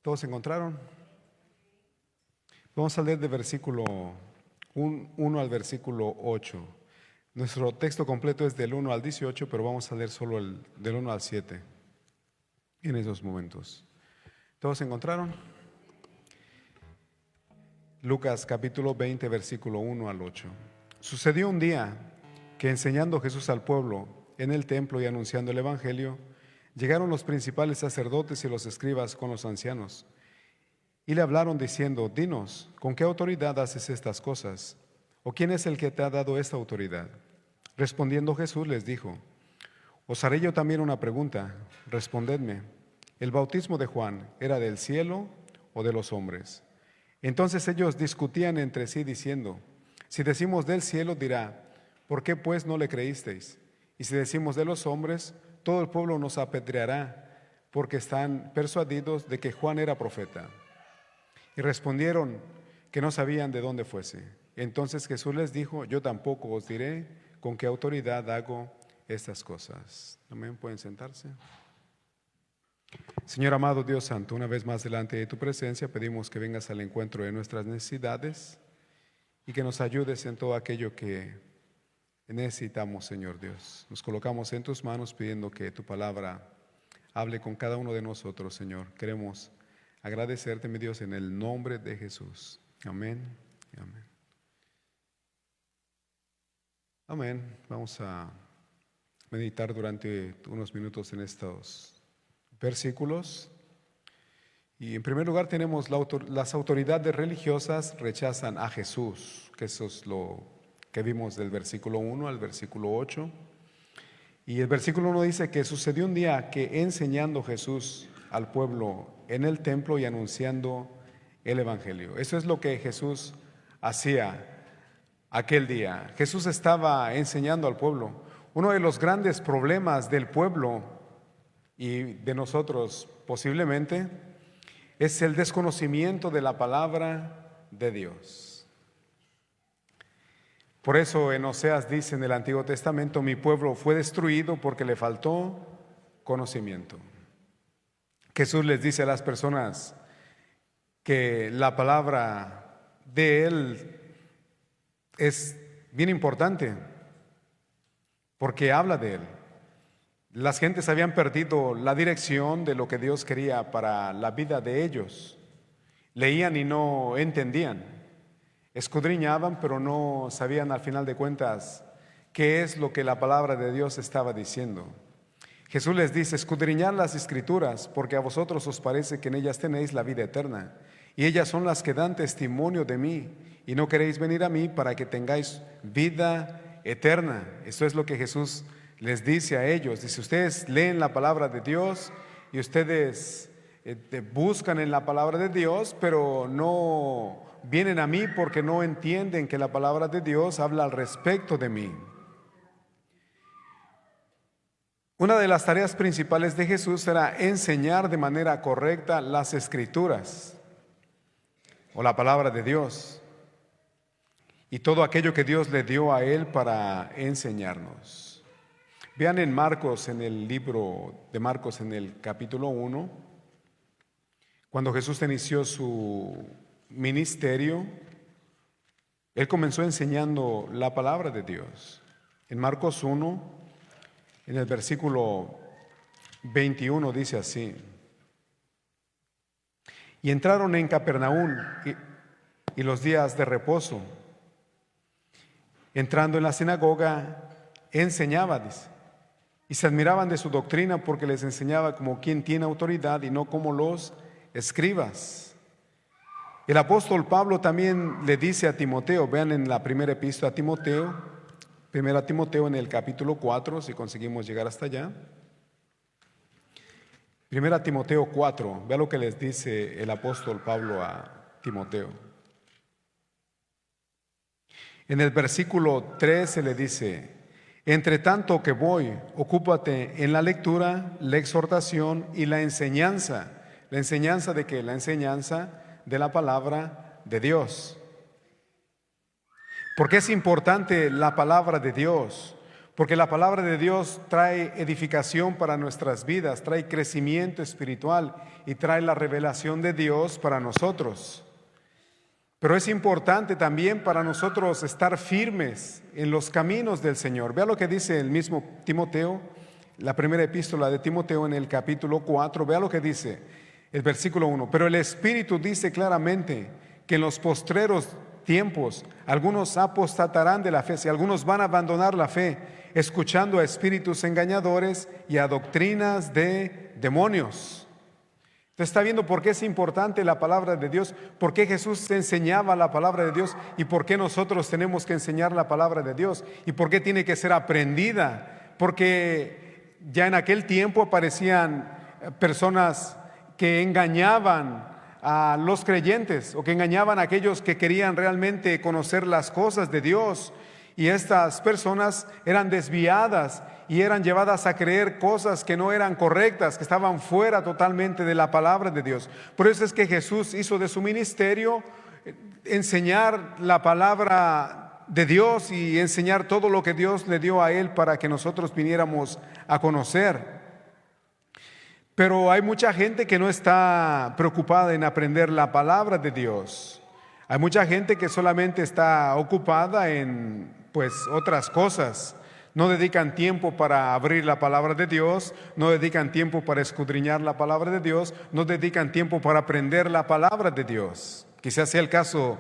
¿Todos se encontraron? Vamos a leer de versículo 1 al versículo 8. Nuestro texto completo es del 1 al 18, pero vamos a leer solo del 1 al 7 en esos momentos. ¿Todos se encontraron? Lucas capítulo 20, versículo 1 al 8. Sucedió un día que, enseñando Jesús al pueblo en el templo y anunciando el evangelio, llegaron los principales sacerdotes y los escribas con los ancianos y le hablaron diciendo: dinos, ¿con qué autoridad haces estas cosas? ¿O quién es el que te ha dado esta autoridad? Respondiendo Jesús les dijo: os haré yo también una pregunta, respondedme. ¿El bautismo de Juan era del cielo o de los hombres? Entonces ellos discutían entre sí diciendo: si decimos del cielo, dirá: ¿por qué pues no le creísteis? Y si decimos de los hombres, todo el pueblo nos apedreará, porque están persuadidos de que Juan era profeta. Y respondieron que no sabían de dónde fuese. Entonces Jesús les dijo: yo tampoco os diré con qué autoridad hago estas cosas. Amén. Pueden sentarse. Señor amado Dios santo, una vez más delante de tu presencia pedimos que vengas al encuentro de nuestras necesidades y que nos ayudes en todo aquello que necesitamos, Señor Dios. Nos colocamos en tus manos pidiendo que tu palabra hable con cada uno de nosotros, Señor. Queremos agradecerte, mi Dios, en el nombre de Jesús. Amén y amén. Amén. Vamos a meditar durante unos minutos en estos versículos. Y en primer lugar tenemos las autoridades religiosas rechazan a Jesús, que eso es lo que vimos del versículo 1 al versículo 8. Y el versículo 1 dice que sucedió un día que, enseñando Jesús al pueblo en el templo y anunciando el evangelio. Eso es lo que Jesús hacía aquel día. Jesús estaba enseñando al pueblo. Uno de los grandes problemas del pueblo y de nosotros posiblemente es el desconocimiento de la palabra de Dios. Por eso en Oseas dice en el Antiguo Testamento: mi pueblo fue destruido porque le faltó conocimiento. Jesús les dice a las personas que la palabra de Él es bien importante porque habla de Él. Las gentes habían perdido la dirección de lo que Dios quería para la vida de ellos. Leían y no entendían. Escudriñaban, pero no sabían al final de cuentas qué es lo que la palabra de Dios estaba diciendo. Jesús les dice: escudriñad las Escrituras, porque a vosotros os parece que en ellas tenéis la vida eterna, y ellas son las que dan testimonio de mí, y no queréis venir a mí para que tengáis vida eterna. Eso es lo que Jesús les dice a ellos. Dice: ustedes leen la palabra de Dios y ustedes buscan en la palabra de Dios, pero no vienen a mí porque no entienden que la palabra de Dios habla al respecto de mí. Una de las tareas principales de Jesús era enseñar de manera correcta las Escrituras o la palabra de Dios y todo aquello que Dios le dio a él para enseñarnos. Vean en Marcos, en el libro de Marcos, en el capítulo 1, cuando Jesús inició su ministerio, él comenzó enseñando la palabra de Dios. En Marcos 1, en el versículo 21 dice así: y entraron en Capernaum y los días de reposo, entrando en la sinagoga, enseñaba, dice, y se admiraban de su doctrina porque les enseñaba como quien tiene autoridad y no como los escribas. El apóstol Pablo también le dice a Timoteo, vean en la primera epístola a Timoteo, primera Timoteo en el capítulo 4, si conseguimos llegar hasta allá. Primera Timoteo 4, vea lo que les dice el apóstol Pablo a Timoteo. En el versículo 13 le dice: entre tanto que voy, ocúpate en la lectura, la exhortación y la enseñanza. ¿La enseñanza de qué? La enseñanza de la palabra de Dios. ¿Por qué es importante la palabra de Dios? porque la palabra de Dios trae edificación para nuestras vidas, trae crecimiento espiritual y trae la revelación de Dios para nosotros. Pero es importante también para nosotros estar firmes en los caminos del Señor. Vea lo que dice el mismo Timoteo, la primera epístola de Timoteo en el capítulo 4. Vea lo que dice el versículo 1. Pero el Espíritu dice claramente que en los postreros tiempos algunos apostatarán de la fe, si algunos van a abandonar la fe, escuchando a espíritus engañadores y a doctrinas de demonios. Usted está viendo por qué es importante la palabra de Dios, por qué Jesús enseñaba la palabra de Dios y por qué nosotros tenemos que enseñar la palabra de Dios y por qué tiene que ser aprendida. Porque ya en aquel tiempo aparecían personas que engañaban a los creyentes o que engañaban a aquellos que querían realmente conocer las cosas de Dios. Y estas personas eran desviadas y eran llevadas a creer cosas que no eran correctas, que estaban fuera totalmente de la palabra de Dios. Por eso es que Jesús hizo de su ministerio enseñar la palabra de Dios y enseñar todo lo que Dios le dio a él para que nosotros viniéramos a conocer. Pero hay mucha gente que no está preocupada en aprender la palabra de Dios. Hay mucha gente que solamente está ocupada en otras cosas. No dedican tiempo para abrir la palabra de Dios, no dedican tiempo para escudriñar la palabra de Dios, no dedican tiempo para aprender la palabra de Dios. Quizás sea el caso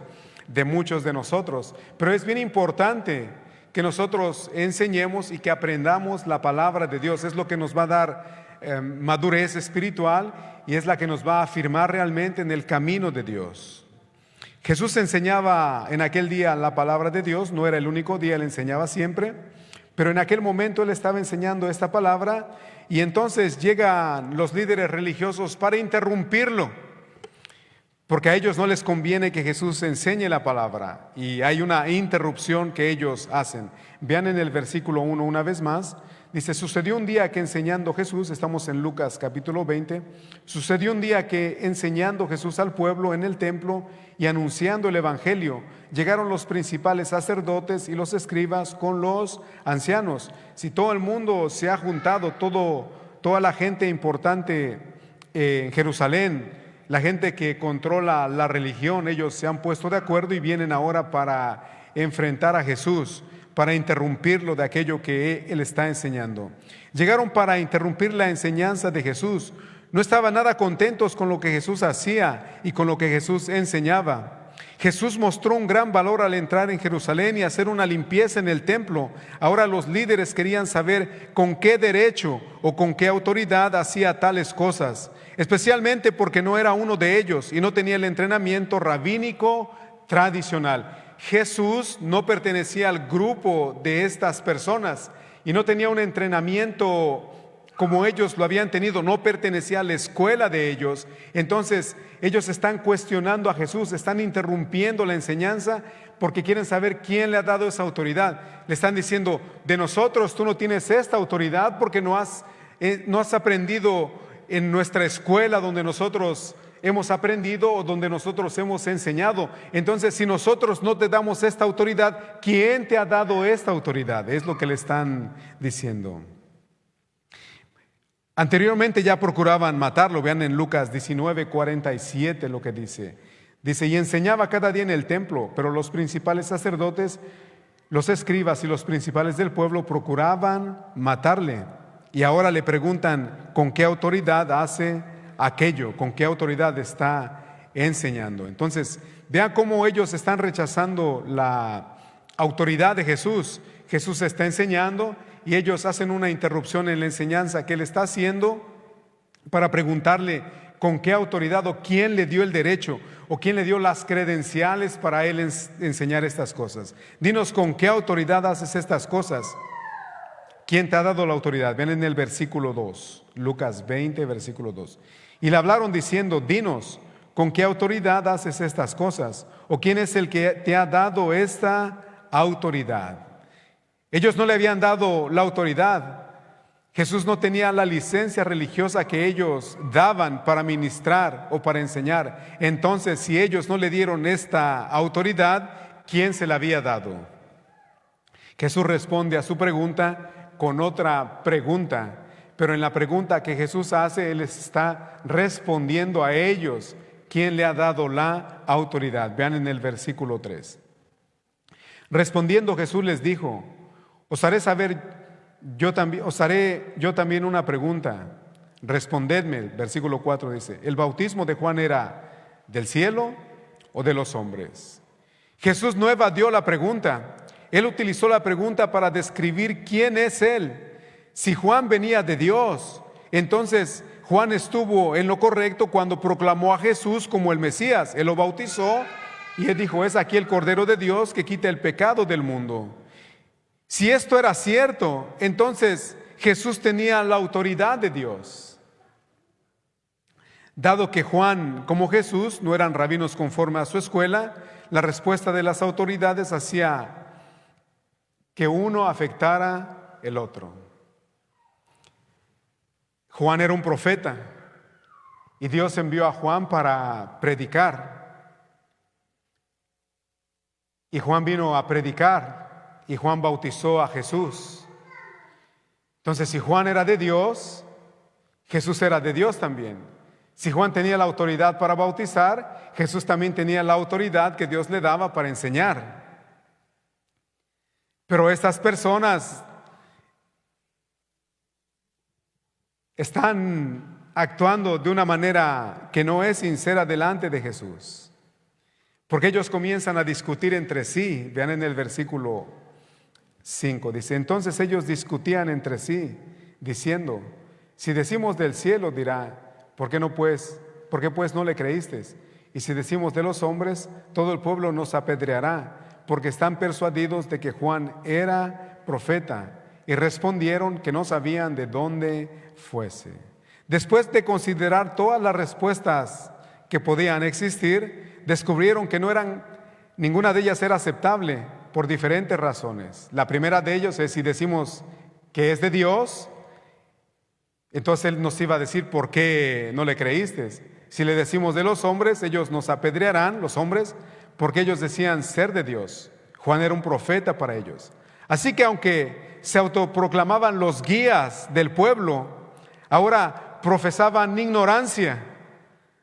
de muchos de nosotros, pero es bien importante que nosotros enseñemos y que aprendamos la palabra de Dios. Es lo que nos va a dar madurez espiritual y es la que nos va a afirmar realmente en el camino de Dios. Jesús enseñaba en aquel día la palabra de Dios, no era el único día, él enseñaba siempre, pero en aquel momento él estaba enseñando esta palabra y entonces llegan los líderes religiosos para interrumpirlo, porque a ellos no les conviene que Jesús enseñe la palabra y hay una interrupción que ellos hacen. Vean en el versículo 1 una vez más. Dice, sucedió un día que enseñando Jesús, estamos en Lucas capítulo 20, sucedió un día que enseñando Jesús al pueblo en el templo y anunciando el evangelio, llegaron los principales sacerdotes y los escribas con los ancianos. Si todo el mundo se ha juntado, toda la gente importante en Jerusalén, la gente que controla la religión, ellos se han puesto de acuerdo y vienen ahora para enfrentar a Jesús, para interrumpirlo de aquello que él está enseñando. Llegaron para interrumpir la enseñanza de Jesús. No estaban nada contentos con lo que Jesús hacía y con lo que Jesús enseñaba. Jesús mostró un gran valor al entrar en Jerusalén y hacer una limpieza en el templo. Ahora los líderes querían saber con qué derecho o con qué autoridad hacía tales cosas, especialmente porque no era uno de ellos y no tenía el entrenamiento rabínico tradicional. Jesús no pertenecía al grupo de estas personas y no tenía un entrenamiento como ellos lo habían tenido, no pertenecía a la escuela de ellos. Entonces ellos están cuestionando a Jesús, están interrumpiendo la enseñanza porque quieren saber quién le ha dado esa autoridad. Le están diciendo, de nosotros tú no tienes esta autoridad porque no has aprendido en nuestra escuela donde nosotros hemos aprendido o donde nosotros hemos enseñado. Entonces, si nosotros no te damos esta autoridad, ¿quién te ha dado esta autoridad? Es lo que le están diciendo. Anteriormente ya procuraban matarlo. Vean en Lucas 19:47 lo que dice. Dice, y enseñaba cada día en el templo, pero los principales sacerdotes, los escribas y los principales del pueblo procuraban matarle. Y ahora le preguntan, ¿con qué autoridad hace aquello? ¿Con qué autoridad está enseñando? Entonces, vean cómo ellos están rechazando la autoridad de Jesús. Jesús está enseñando y ellos hacen una interrupción en la enseñanza que él está haciendo para preguntarle con qué autoridad o quién le dio el derecho o quién le dio las credenciales para él enseñar estas cosas. Dinos, ¿con qué autoridad haces estas cosas? ¿Quién te ha dado la autoridad? Ven en el versículo 2, Lucas 20, versículo 2. Y le hablaron diciendo, dinos, ¿con qué autoridad haces estas cosas? ¿O quién es el que te ha dado esta autoridad? Ellos no le habían dado la autoridad. Jesús no tenía la licencia religiosa que ellos daban para ministrar o para enseñar. Entonces, si ellos no le dieron esta autoridad, ¿quién se la había dado? Jesús responde a su pregunta con otra pregunta, pero en la pregunta que Jesús hace, Él les está respondiendo a ellos quién le ha dado la autoridad. Vean en el versículo 3. Respondiendo Jesús les dijo, os haré yo también una pregunta. Respondedme, versículo 4 dice, ¿el bautismo de Juan era del cielo o de los hombres? Jesús no evadió la pregunta. Él utilizó la pregunta para describir quién es Él. Si Juan venía de Dios, entonces Juan estuvo en lo correcto cuando proclamó a Jesús como el Mesías. Él lo bautizó y él dijo, es aquí el Cordero de Dios que quita el pecado del mundo. Si esto era cierto, entonces Jesús tenía la autoridad de Dios. Dado que Juan, como Jesús, no eran rabinos conforme a su escuela, la respuesta de las autoridades hacía que uno afectara el otro. Juan era un profeta y Dios envió a Juan para predicar. Y Juan vino a predicar y Juan bautizó a Jesús. Entonces, si Juan era de Dios, Jesús era de Dios también. Si Juan tenía la autoridad para bautizar, Jesús también tenía la autoridad que Dios le daba para enseñar. Pero estas personas están actuando de una manera que no es sincera delante de Jesús. Porque ellos comienzan a discutir entre sí. Vean en el versículo 5. Dice, entonces ellos discutían entre sí, diciendo, si decimos del cielo, dirá, ¿por qué pues no le creísteis? Y si decimos de los hombres, todo el pueblo nos apedreará, porque están persuadidos de que Juan era profeta. Y respondieron que no sabían de dónde fuese. Después de considerar todas las respuestas que podían existir, descubrieron que ninguna de ellas era aceptable por diferentes razones. La primera de ellos es, si decimos que es de Dios, entonces Él nos iba a decir, ¿por qué no le creíste? Si le decimos de los hombres, ellos nos apedrearán, los hombres, porque ellos decían ser de Dios. Juan era un profeta para ellos. Así que aunque se autoproclamaban los guías del pueblo, ahora profesaban ignorancia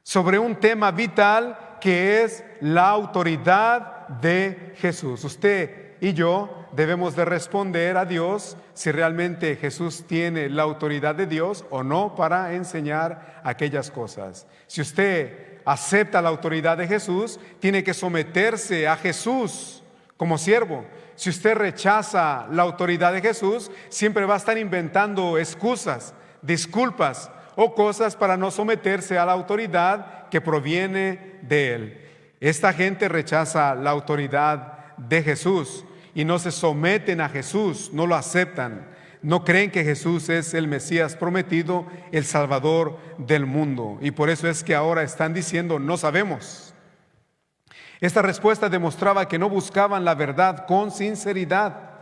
sobre un tema vital que es la autoridad de Jesús. Usted y yo debemos de responder a Dios si realmente Jesús tiene la autoridad de Dios o no para enseñar aquellas cosas. Si usted acepta la autoridad de Jesús, tiene que someterse a Jesús como siervo. Si usted rechaza la autoridad de Jesús, siempre va a estar inventando excusas, disculpas o cosas para no someterse a la autoridad que proviene de Él. Esta gente rechaza la autoridad de Jesús y no se someten a Jesús, no lo aceptan. No creen que Jesús es el Mesías prometido, el Salvador del mundo. Y por eso es que ahora están diciendo, no sabemos. Esta respuesta demostraba que no buscaban la verdad con sinceridad.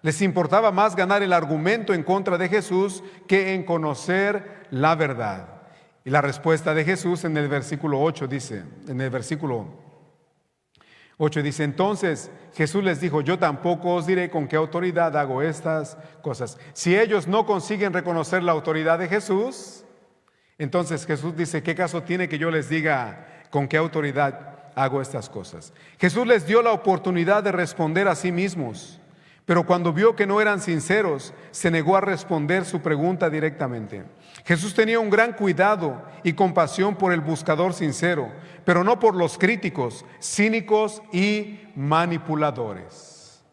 Les importaba más ganar el argumento en contra de Jesús que en conocer la verdad. Y la respuesta de Jesús en el versículo 8 dice, entonces Jesús les dijo, yo tampoco os diré con qué autoridad hago estas cosas. Si ellos no consiguen reconocer la autoridad de Jesús, entonces Jesús dice, ¿qué caso tiene que yo les diga con qué autoridad hago estas cosas? Jesús les dio la oportunidad de responder a sí mismos, pero cuando vio que no eran sinceros, se negó a responder su pregunta directamente. Jesús tenía un gran cuidado y compasión por el buscador sincero, pero no por los críticos, cínicos y manipuladores.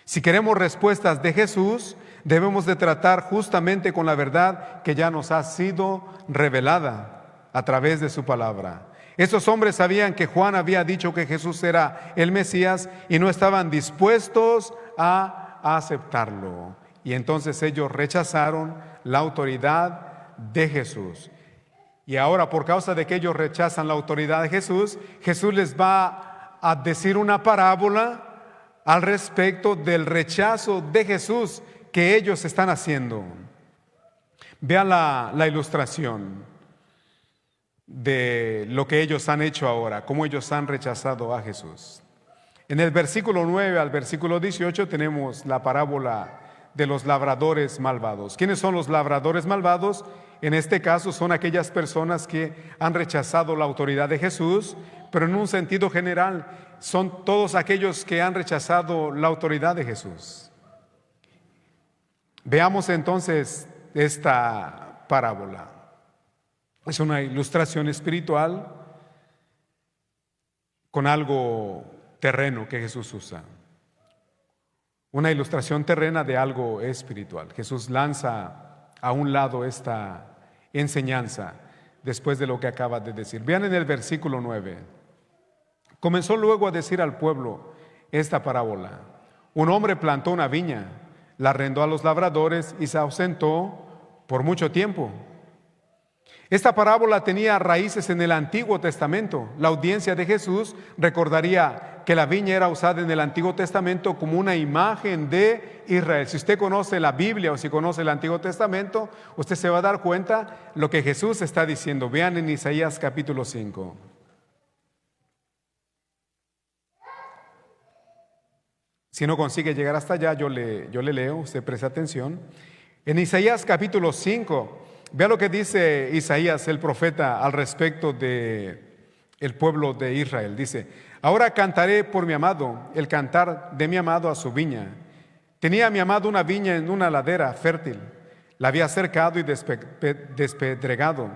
Si queremos respuestas de Jesús, debemos de tratar justamente con la verdad que ya nos ha sido revelada a través de su palabra. Estos hombres sabían que Juan había dicho que Jesús era el Mesías y no estaban dispuestos a aceptarlo. Y entonces ellos rechazaron la autoridad de Jesús. Y ahora, por causa de que ellos rechazan la autoridad de Jesús, Jesús les va a decir una parábola al respecto del rechazo de Jesús que ellos están haciendo. Vean la ilustración de lo que ellos han hecho ahora, cómo ellos han rechazado a Jesús. En el versículo 9 al versículo 18 tenemos la parábola de los labradores malvados. ¿Quiénes son los labradores malvados? En este caso son aquellas personas que han rechazado la autoridad de Jesús, pero en un sentido general son todos aquellos que han rechazado la autoridad de Jesús. Veamos entonces esta parábola. Es una ilustración espiritual con algo terreno que Jesús usa. Una ilustración terrena de algo espiritual. Jesús lanza a un lado esta enseñanza después de lo que acaba de decir. Vean en el versículo 9. Comenzó luego a decir al pueblo esta parábola. Un hombre plantó una viña, la arrendó a los labradores y se ausentó por mucho tiempo. Esta parábola tenía raíces en el Antiguo Testamento. La audiencia de Jesús recordaría que la viña era usada en el Antiguo Testamento como una imagen de Israel. Si usted conoce la Biblia o si conoce el Antiguo Testamento, usted se va a dar cuenta lo que Jesús está diciendo. Vean en Isaías capítulo 5. Si no consigue llegar hasta allá, yo le leo, usted presta atención. En Isaías capítulo 5, vea lo que dice Isaías, el profeta, al respecto de el pueblo de Israel. Dice: ahora cantaré por mi amado, el cantar de mi amado a su viña. Tenía mi amado una viña en una ladera fértil. La había cercado y despedregado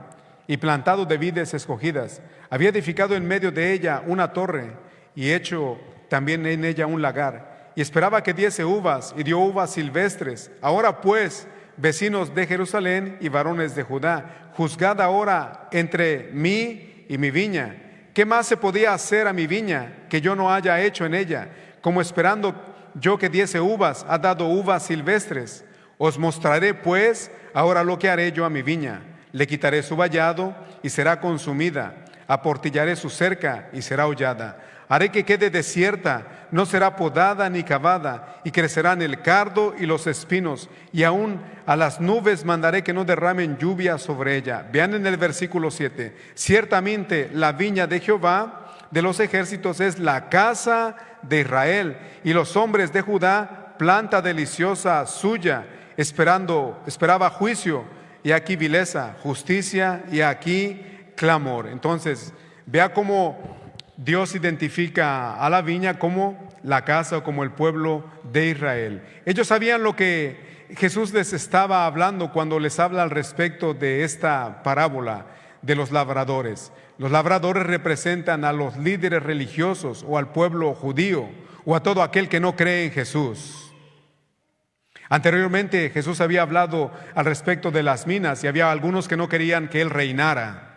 y plantado de vides escogidas. Había edificado en medio de ella una torre y hecho también en ella un lagar. Y esperaba que diese uvas, y dio uvas silvestres. Ahora pues, vecinos de Jerusalén y varones de Judá, juzgad ahora entre mí y mi viña. ¿Qué más se podía hacer a mi viña que yo no haya hecho en ella? Como esperando yo que diese uvas, ha dado uvas silvestres. Os mostraré pues ahora lo que haré yo a mi viña. Le quitaré su vallado y será consumida. Aportillaré su cerca y será hollada. Haré que quede desierta, no será podada ni cavada, y crecerán el cardo y los espinos, y aún a las nubes mandaré que no derramen lluvia sobre ella. Vean en el versículo 7. Ciertamente la viña de Jehová de los ejércitos es la casa de Israel, y los hombres de Judá, planta deliciosa suya. Esperaba juicio, y aquí vileza, justicia, y aquí clamor. Entonces, vea cómo Dios identifica a la viña como la casa o como el pueblo de Israel. Ellos sabían lo que Jesús les estaba hablando cuando les habla al respecto de esta parábola de los labradores. Los labradores representan a los líderes religiosos o al pueblo judío o a todo aquel que no cree en Jesús. Anteriormente Jesús había hablado al respecto de las minas y había algunos que no querían que Él reinara.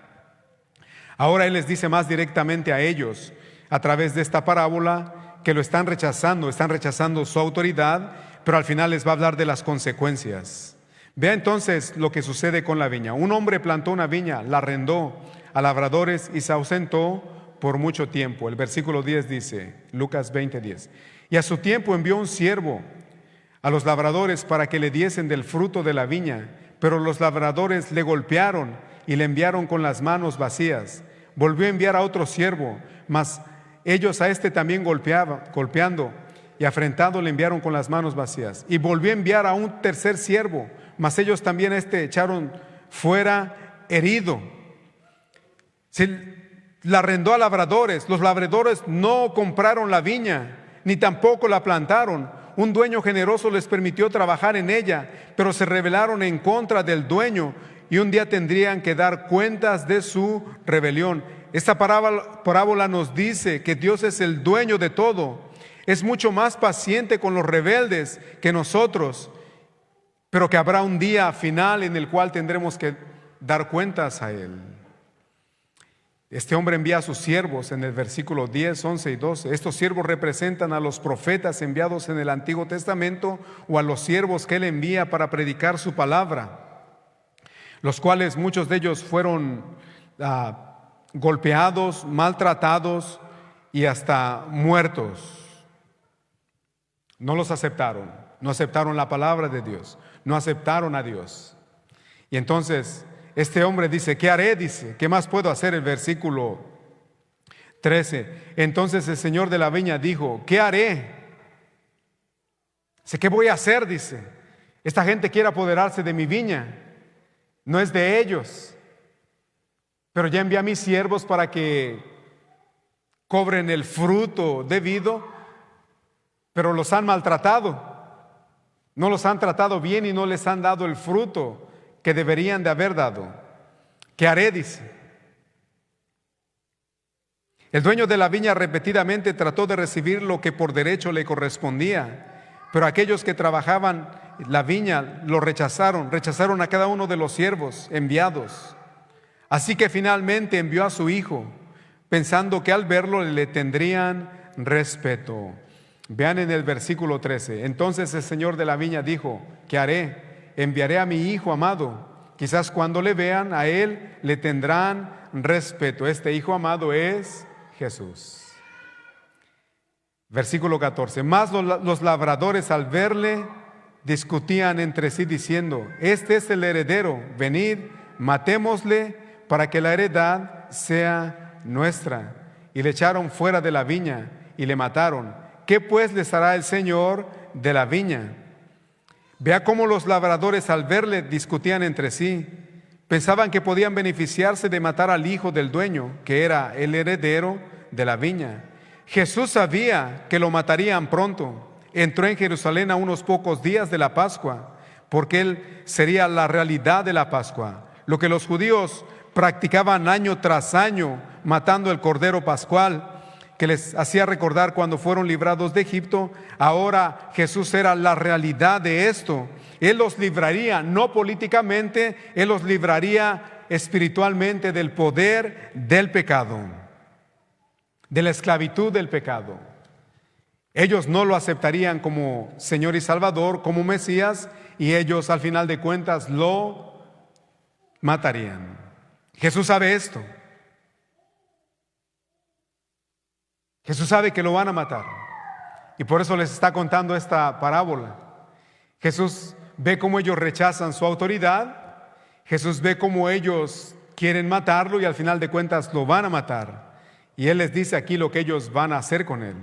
Ahora Él les dice más directamente a ellos, a través de esta parábola, que lo están rechazando su autoridad, pero al final les va a hablar de las consecuencias. Vea entonces lo que sucede con la viña. Un hombre plantó una viña, la arrendó a labradores y se ausentó por mucho tiempo. El versículo 10 dice, Lucas 20:10, y a su tiempo envió un siervo a los labradores para que le diesen del fruto de la viña, pero los labradores le golpearon y le enviaron con las manos vacías. Volvió a enviar a otro siervo, mas ellos a este también golpeando y afrentado le enviaron con las manos vacías. Y volvió a enviar a un tercer siervo, mas ellos también a este echaron fuera herido. La arrendó a labradores. Los labradores no compraron la viña, ni tampoco la plantaron. Un dueño generoso les permitió trabajar en ella, pero se rebelaron en contra del dueño y un día tendrían que dar cuentas de su rebelión. Esta parábola nos dice que Dios es el dueño de todo. Es mucho más paciente con los rebeldes que nosotros, pero que habrá un día final en el cual tendremos que dar cuentas a Él. Este hombre envía a sus siervos en el versículo 10, 11 y 12. Estos siervos representan a los profetas enviados en el Antiguo Testamento o a los siervos que Él envía para predicar su palabra, los cuales muchos de ellos fueron golpeados, maltratados y hasta muertos. No los aceptaron, no aceptaron la palabra de Dios, no aceptaron a Dios. Y entonces este hombre dice, ¿qué haré? Dice, ¿qué más puedo hacer? El versículo 13. Entonces el señor de la viña dijo: ¿qué haré? ¿Qué voy a hacer? Dice. Esta gente quiere apoderarse de mi viña. No es de ellos. Pero ya envié a mis siervos para que cobren el fruto debido, pero los han maltratado. No los han tratado bien y no les han dado el fruto que deberían de haber dado. ¿Qué haré? Dice. El dueño de la viña repetidamente trató de recibir lo que por derecho le correspondía, pero aquellos que trabajaban la viña lo rechazaron a cada uno de los siervos enviados. Así que finalmente envió a su hijo, pensando que al verlo le tendrían respeto. Vean en el versículo 13. Entonces el señor de la viña dijo: ¿qué haré? Enviaré a mi hijo amado. Quizás cuando le vean a él le tendrán respeto. Este hijo amado es Jesús. Versículo 14. Mas los labradores al verle discutían entre sí diciendo: este es el heredero, venid, matémosle para que la heredad sea nuestra. Y le echaron fuera de la viña y le mataron. ¿Qué pues les hará el señor de la viña? Vea cómo los labradores al verle discutían entre sí. Pensaban que podían beneficiarse de matar al hijo del dueño, que era el heredero de la viña. Jesús sabía que lo matarían pronto. Entró en Jerusalén a unos pocos días de la Pascua, porque él sería la realidad de la Pascua. Lo que los judíos practicaban año tras año, matando el cordero pascual, que les hacía recordar cuando fueron librados de Egipto. Ahora Jesús era la realidad de esto. Él los libraría, no políticamente, Él los libraría espiritualmente del poder del pecado, de la esclavitud del pecado. Ellos no lo aceptarían como Señor y Salvador, como Mesías, y ellos al final de cuentas lo matarían. Jesús sabe esto. Jesús sabe que lo van a matar, y por eso les está contando esta parábola. Jesús ve cómo ellos rechazan su autoridad. Jesús ve cómo ellos quieren matarlo y al final de cuentas lo van a matar. Y Él les dice aquí lo que ellos van a hacer con Él.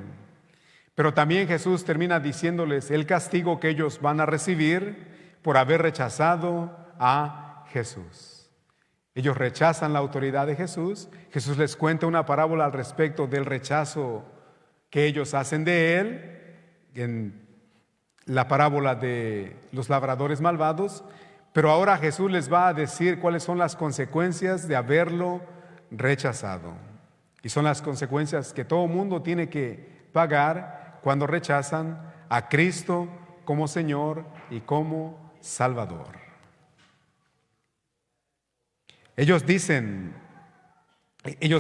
Pero también Jesús termina diciéndoles el castigo que ellos van a recibir por haber rechazado a Jesús. Ellos rechazan la autoridad de Jesús. Jesús les cuenta una parábola al respecto del rechazo que ellos hacen de Él, en la parábola de los labradores malvados. Pero ahora Jesús les va a decir cuáles son las consecuencias de haberlo rechazado. Y son las consecuencias que todo mundo tiene que pagar cuando rechazan a Cristo como Señor y como Salvador. Ellos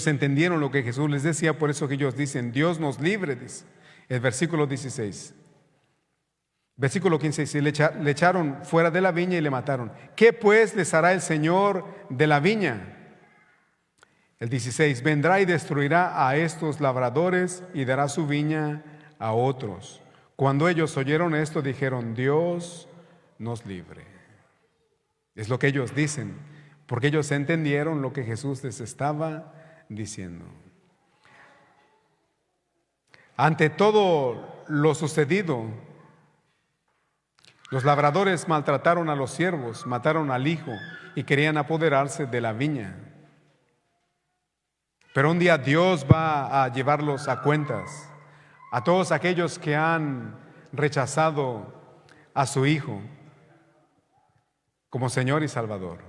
entendieron lo que Jesús les decía, por eso que ellos dicen: Dios nos libre, dice el versículo 16. Versículo 15 dice: le echaron fuera de la viña y le mataron. ¿Qué pues les hará el Señor de la viña? El 16: vendrá y destruirá a estos labradores y dará su viña a otros. Cuando ellos oyeron esto, dijeron: Dios nos libre. Es lo que ellos dicen, porque ellos entendieron lo que Jesús les estaba diciendo. Ante todo lo sucedido, los labradores maltrataron a los siervos, mataron al hijo y querían apoderarse de la viña. Pero un día Dios va a llevarlos a cuentas, a todos aquellos que han rechazado a su Hijo como Señor y Salvador.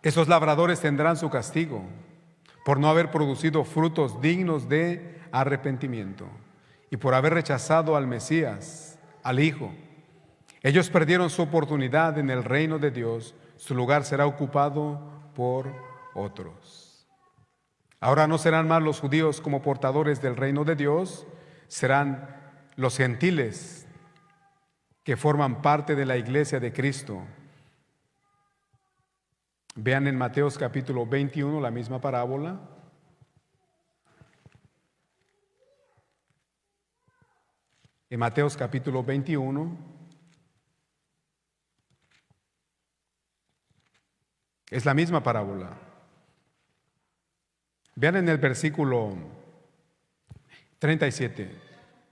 Esos labradores tendrán su castigo por no haber producido frutos dignos de arrepentimiento y por haber rechazado al Mesías, al Hijo. Ellos perdieron su oportunidad en el reino de Dios. Su lugar será ocupado por otros. Ahora no serán más los judíos como portadores del reino de Dios, serán los gentiles que forman parte de la iglesia de Cristo. Vean en Mateos capítulo 21 la misma parábola. En Mateos capítulo 21 es la misma parábola. Vean en el versículo 37,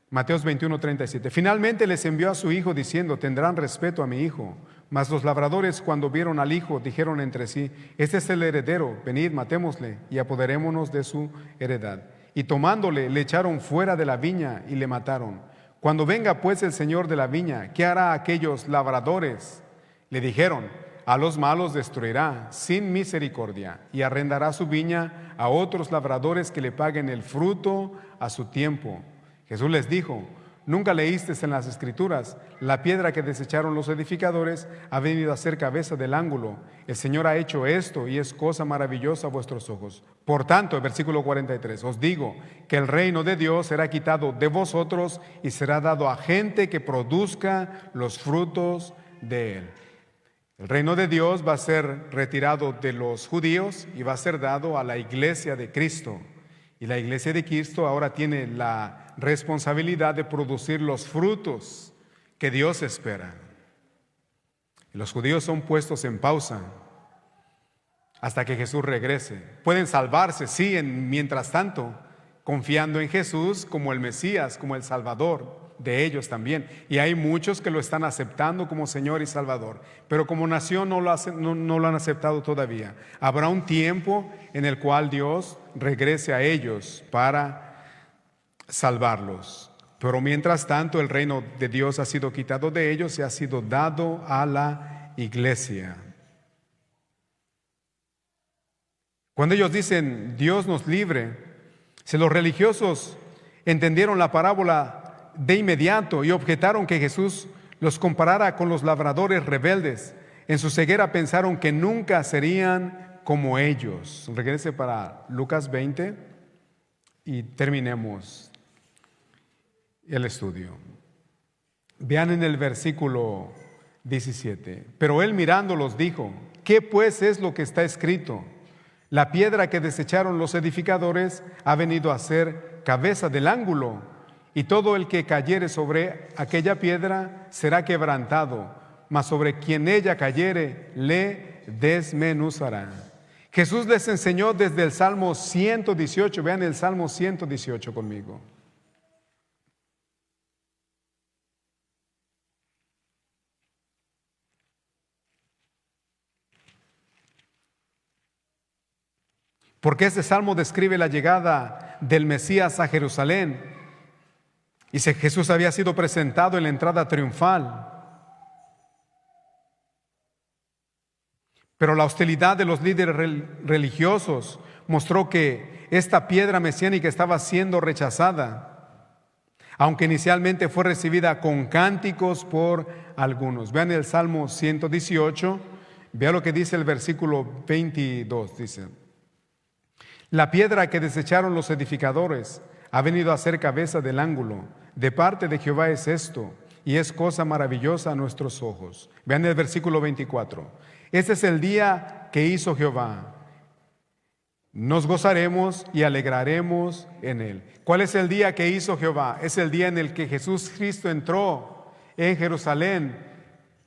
Mateos 21, 37. Finalmente les envió a su hijo diciendo: tendrán respeto a mi hijo. Mas los labradores, cuando vieron al hijo, dijeron entre sí: este es el heredero, venid, matémosle y apoderémonos de su heredad. Y tomándole, le echaron fuera de la viña y le mataron. Cuando venga pues el señor de la viña, ¿qué hará a aquellos labradores? Le dijeron: a los malos destruirá sin misericordia y arrendará su viña a otros labradores que le paguen el fruto a su tiempo. Jesús les dijo: ¿nunca leíste en las Escrituras? La piedra que desecharon los edificadores ha venido a ser cabeza del ángulo. El Señor ha hecho esto y es cosa maravillosa a vuestros ojos. Por tanto, el versículo 43, os digo que el reino de Dios será quitado de vosotros y será dado a gente que produzca los frutos de él. El reino de Dios va a ser retirado de los judíos y va a ser dado a la iglesia de Cristo. Y la iglesia de Cristo ahora tiene la responsabilidad de producir los frutos que Dios espera. Y los judíos son puestos en pausa hasta que Jesús regrese. Pueden salvarse, sí, mientras tanto, confiando en Jesús como el Mesías, como el Salvador de ellos también. Y hay muchos que lo están aceptando como Señor y Salvador, pero como nación no lo han aceptado todavía. Habrá un tiempo en el cual Dios regrese a ellos para salvarlos. Pero mientras tanto, el reino de Dios ha sido quitado de ellos y ha sido dado a la iglesia. Cuando ellos dicen Dios nos libre, si los religiosos entendieron la parábola de inmediato y objetaron que Jesús los comparara con los labradores rebeldes, en su ceguera pensaron que nunca serían como ellos. Regrese para Lucas 20 y terminemos el estudio. Vean en el versículo 17. Pero él mirándolos dijo: ¿qué pues es lo que está escrito? La piedra que desecharon los edificadores ha venido a ser cabeza del ángulo, y todo el que cayere sobre aquella piedra será quebrantado, mas sobre quien ella cayere le desmenuzará. Jesús les enseñó desde el Salmo 118. Vean el Salmo 118 conmigo. Porque este salmo describe la llegada del Mesías a Jerusalén. Y Jesús había sido presentado en la entrada triunfal. Pero la hostilidad de los líderes religiosos mostró que esta piedra mesiánica estaba siendo rechazada, aunque inicialmente fue recibida con cánticos por algunos. Vean el Salmo 118, vean lo que dice el versículo 22, dice: la piedra que desecharon los edificadores ha venido a ser cabeza del ángulo. De parte de Jehová es esto, y es cosa maravillosa a nuestros ojos. Vean el versículo 24. Este es el día que hizo Jehová. Nos gozaremos y alegraremos en él. ¿Cuál es el día que hizo Jehová? Es el día en el que Jesús Cristo entró en Jerusalén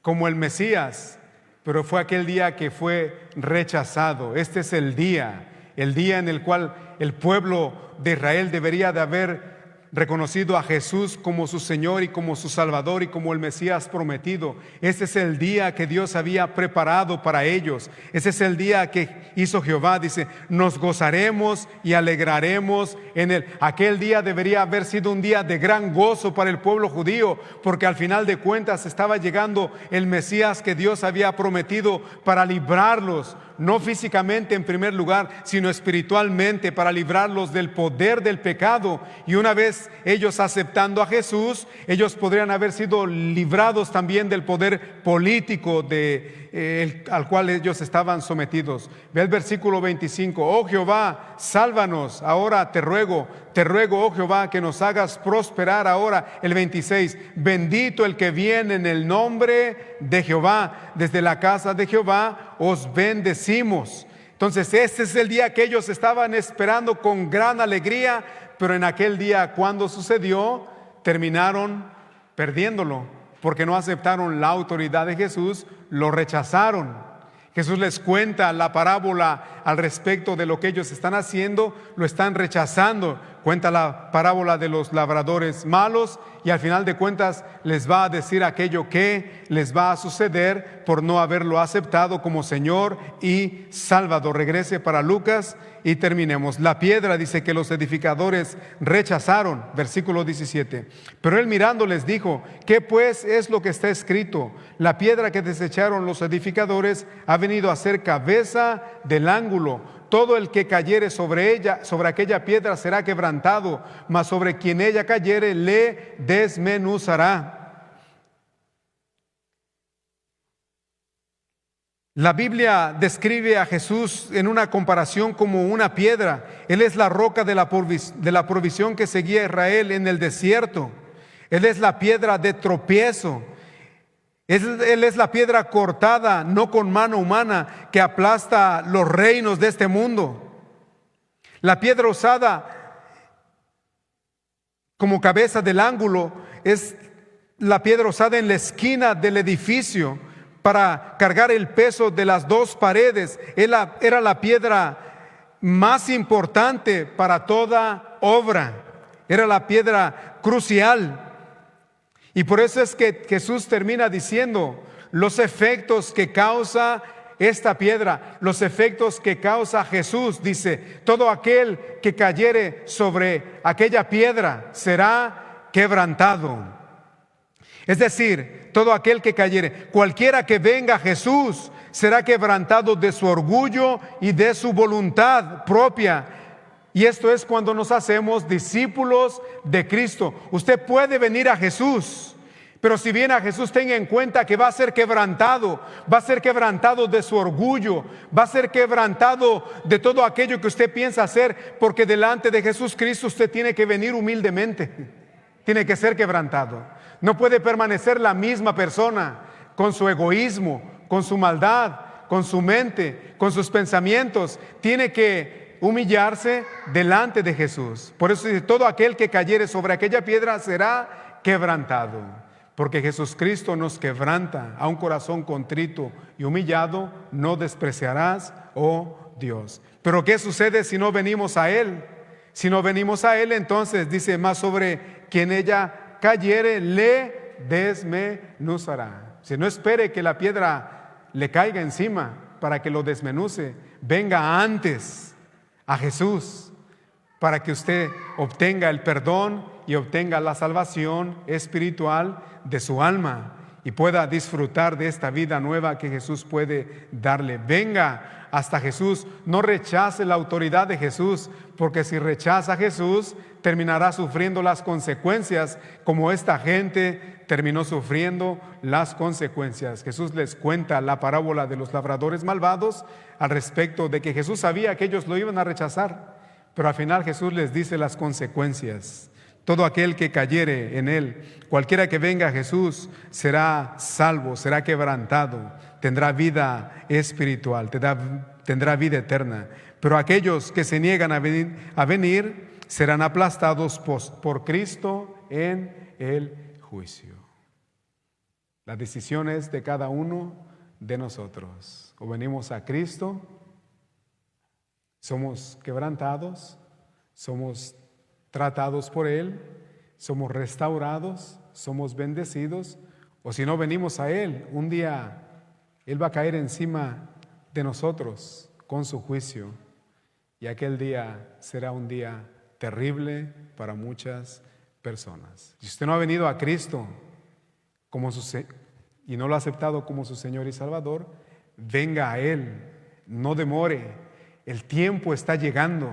como el Mesías, pero fue aquel día que fue rechazado. Este es el día en el cual el pueblo de Israel debería de haber reconocido a Jesús como su Señor y como su Salvador y como el Mesías prometido. Este es el día que Dios había preparado para ellos. Ese es el día que hizo Jehová. Dice: nos gozaremos y alegraremos en él. Aquel día debería haber sido un día de gran gozo para el pueblo judío, porque al final de cuentas estaba llegando el Mesías que Dios había prometido para librarlos, no físicamente en primer lugar, sino espiritualmente, para librarlos del poder del pecado. Y una vez ellos aceptando a Jesús, ellos podrían haber sido librados también del poder político al cual ellos estaban sometidos. Ve el versículo 25. Oh Jehová, sálvanos, ahora te ruego, oh Jehová, que nos hagas prosperar ahora. El 26. Bendito el que viene en el nombre de Jehová. Desde la casa de Jehová os bendecimos. Entonces este es el día que ellos estaban esperando con gran alegría, pero en aquel día, cuando sucedió, terminaron perdiéndolo, porque no aceptaron la autoridad de Jesús, lo rechazaron. Jesús les cuenta la parábola al respecto de lo que ellos están haciendo, lo están rechazando. Cuenta la parábola de los labradores malos y al final de cuentas les va a decir aquello que les va a suceder por no haberlo aceptado como Señor y Salvador. Regrese para Lucas y terminemos. La piedra dice que los edificadores rechazaron, versículo 17. Pero él mirando les dijo: ¿qué pues es lo que está escrito? La piedra que desecharon los edificadores ha venido a ser cabeza del ángulo. Todo el que cayere sobre ella, sobre aquella piedra, será quebrantado, mas sobre quien ella cayere le desmenuzará. La Biblia describe a Jesús en una comparación como una piedra. Él es la roca de la provisión que seguía a Israel en el desierto. Él es la piedra de tropiezo. Él es la piedra cortada, no con mano humana, que aplasta los reinos de este mundo. La piedra usada como cabeza del ángulo es la piedra usada en la esquina del edificio para cargar el peso de las dos paredes. Era la piedra más importante para toda obra. Era la piedra crucial. Y por eso es que Jesús termina diciendo los efectos que causa esta piedra, los efectos que causa Jesús. Dice: todo aquel que cayere sobre aquella piedra será quebrantado. Es decir, todo aquel que cayere, cualquiera que venga a Jesús, será quebrantado de su orgullo y de su voluntad propia. Y esto es cuando nos hacemos discípulos de Cristo. Usted puede venir a Jesús, pero si viene a Jesús, tenga en cuenta que va a ser quebrantado de su orgullo, va a ser quebrantado de todo aquello que usted piensa hacer, porque delante de Jesús Cristo usted tiene que venir humildemente, tiene que ser quebrantado. No puede permanecer la misma persona con su egoísmo, con su maldad, con su mente, con sus pensamientos. Tiene que humillarse delante de Jesús. Por eso dice: todo aquel que cayere sobre aquella piedra será quebrantado. Porque Jesucristo nos quebranta. A un corazón contrito y humillado no despreciarás, oh Dios. Pero ¿qué sucede si no venimos a Él? Si no venimos a Él, entonces dice: más sobre quien ella cayere le desmenuzará. Si no espere que la piedra le caiga encima para que lo desmenuce, venga antes a Jesús para que usted obtenga el perdón y obtenga la salvación espiritual de su alma y pueda disfrutar de esta vida nueva que Jesús puede darle. Venga hasta Jesús, no rechace la autoridad de Jesús, porque si rechaza a Jesús terminará sufriendo las consecuencias como esta gente terminó sufriendo las consecuencias. Jesús les cuenta la parábola de los labradores malvados al respecto de que Jesús sabía que ellos lo iban a rechazar, pero al final Jesús les dice las consecuencias. Todo aquel que cayere en Él, cualquiera que venga a Jesús, será salvo, será quebrantado, tendrá vida espiritual, tendrá vida eterna. Pero aquellos que se niegan a venir serán aplastados por Cristo en el juicio. La decisión es de cada uno de nosotros. O venimos a Cristo, somos quebrantados, somos tratados por Él, somos restaurados, somos bendecidos, o si no venimos a Él, un día Él va a caer encima de nosotros con su juicio, y aquel día será un día terrible para muchas personas. Si usted no ha venido a Cristo y no lo ha aceptado como su Señor y Salvador, venga a Él, no demore. El tiempo está llegando,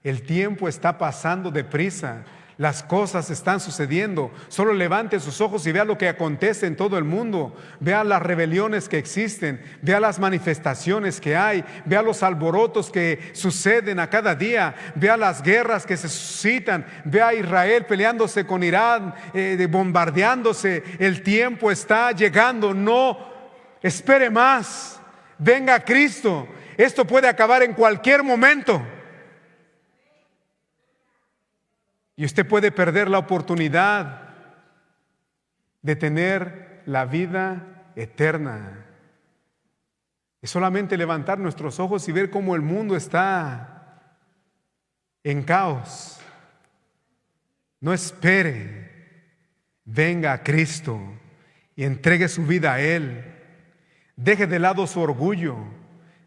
el tiempo está pasando deprisa, las cosas están sucediendo. Solo levante sus ojos y vea lo que acontece en todo el mundo. Vea las rebeliones que existen, vea las manifestaciones que hay, vea los alborotos que suceden a cada día, vea las guerras que se suscitan, vea a Israel peleándose con Irán, bombardeándose. El tiempo está llegando, no espere más, venga a Cristo. Esto puede acabar en cualquier momento. Y usted puede perder la oportunidad de tener la vida eterna. Es solamente levantar nuestros ojos y ver cómo el mundo está en caos. No espere, venga a Cristo y entregue su vida a Él. Deje de lado su orgullo,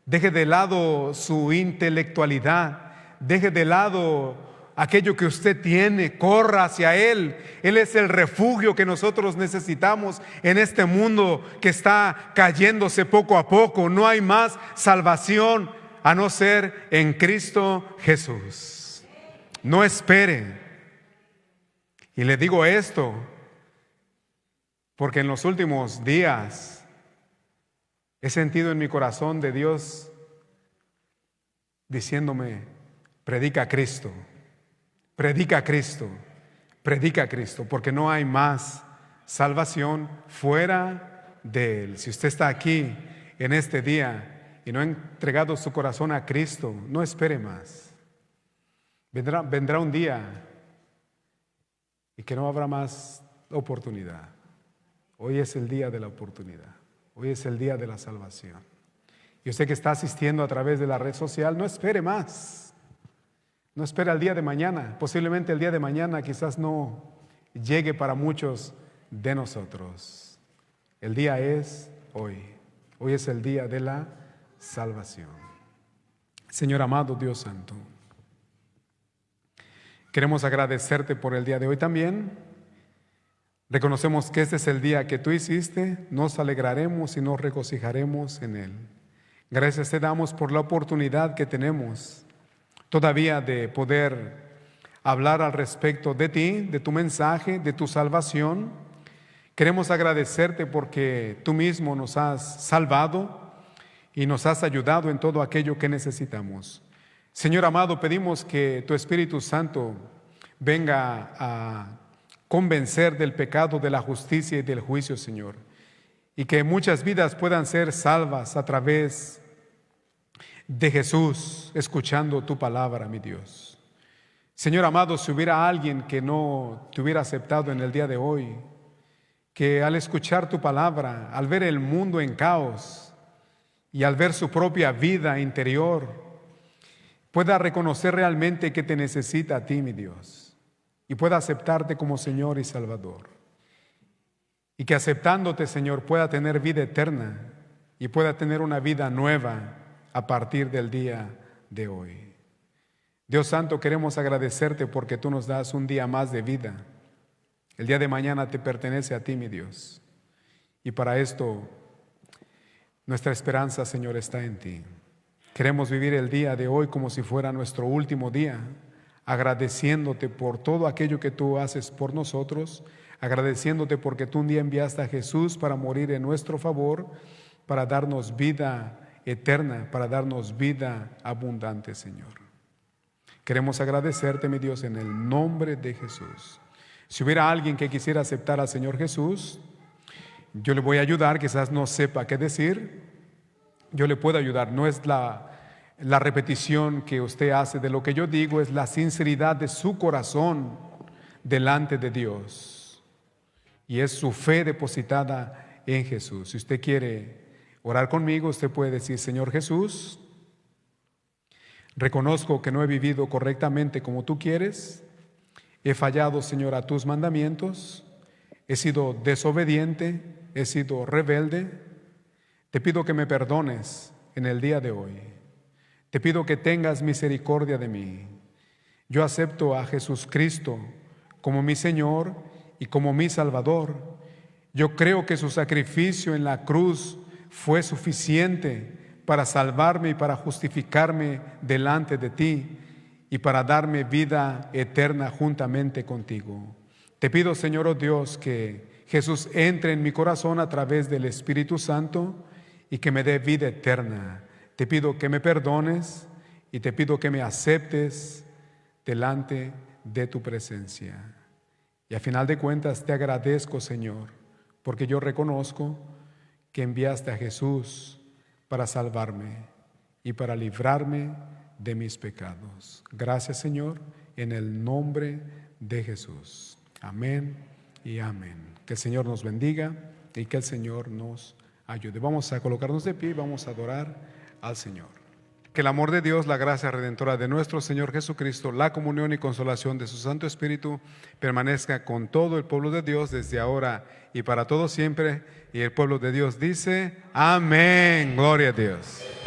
deje de lado su intelectualidad, deje de lado aquello que usted tiene, corra hacia Él. Él es el refugio que nosotros necesitamos en este mundo que está cayéndose poco a poco. No hay más salvación a no ser en Cristo Jesús. No espere. Y le digo esto porque en los últimos días he sentido en mi corazón de Dios diciéndome: predica a Cristo. Predica a Cristo, predica a Cristo, porque no hay más salvación fuera de Él. Si usted está aquí en este día y no ha entregado su corazón a Cristo, no espere más. Vendrá un día y que no habrá más oportunidad. Hoy es el día de la oportunidad. Hoy es el día de la salvación. Y usted que está asistiendo a través de la red social, no espere más. No espera el día de mañana. Posiblemente el día de mañana quizás no llegue para muchos de nosotros. El día es hoy. Hoy es el día de la salvación. Señor amado Dios Santo, queremos agradecerte por el día de hoy también. Reconocemos que este es el día que tú hiciste. Nos alegraremos y nos regocijaremos en él. Gracias te damos por la oportunidad que tenemos todavía de poder hablar al respecto de ti, de tu mensaje, de tu salvación. Queremos agradecerte porque tú mismo nos has salvado y nos has ayudado en todo aquello que necesitamos. Señor amado, pedimos que tu Espíritu Santo venga a convencer del pecado, de la justicia y del juicio, Señor, y que muchas vidas puedan ser salvas a través de Jesús, escuchando tu palabra, mi Dios. Señor amado, si hubiera alguien que no te hubiera aceptado en el día de hoy, que al escuchar tu palabra, al ver el mundo en caos y al ver su propia vida interior, pueda reconocer realmente que te necesita a ti, mi Dios, y pueda aceptarte como Señor y Salvador. Y que aceptándote, Señor, pueda tener vida eterna y pueda tener una vida nueva a partir del día de hoy. Dios Santo, queremos agradecerte porque tú nos das un día más de vida. El día de mañana te pertenece a ti, mi Dios. Y para esto, nuestra esperanza, Señor, está en ti. Queremos vivir el día de hoy como si fuera nuestro último día, agradeciéndote por todo aquello que tú haces por nosotros, agradeciéndote porque tú un día enviaste a Jesús para morir en nuestro favor, para darnos vida eterna, para darnos vida abundante, Señor. Queremos agradecerte, mi Dios, en el nombre de Jesús. Si hubiera alguien que quisiera aceptar al Señor Jesús, yo le voy a ayudar, quizás no sepa qué decir, yo le puedo ayudar. No es la repetición que usted hace de lo que yo digo, es la sinceridad de su corazón delante de Dios. Y es su fe depositada en Jesús. Si usted quiere orar conmigo, usted puede decir: Señor Jesús, reconozco que no he vivido correctamente como tú quieres. He fallado, Señor, a tus mandamientos. He sido desobediente, he sido rebelde. Te pido que me perdones en el día de hoy. Te pido que tengas misericordia de mí. Yo acepto a Jesucristo como mi Señor y como mi Salvador. Yo creo que su sacrificio en la cruz fue suficiente para salvarme y para justificarme delante de ti y para darme vida eterna juntamente contigo. Te pido, Señor, oh Dios, que Jesús entre en mi corazón a través del Espíritu Santo y que me dé vida eterna. Te pido que me perdones y te pido que me aceptes delante de tu presencia. Y a final de cuentas te agradezco, Señor, porque yo reconozco que enviaste a Jesús para salvarme y para librarme de mis pecados. Gracias, Señor, en el nombre de Jesús. Amén y amén. Que el Señor nos bendiga y que el Señor nos ayude. Vamos a colocarnos de pie y vamos a adorar al Señor. Que el amor de Dios, la gracia redentora de nuestro Señor Jesucristo, la comunión y consolación de su Santo Espíritu permanezca con todo el pueblo de Dios desde ahora y para todo siempre. Y el pueblo de Dios dice: amén. Gloria a Dios.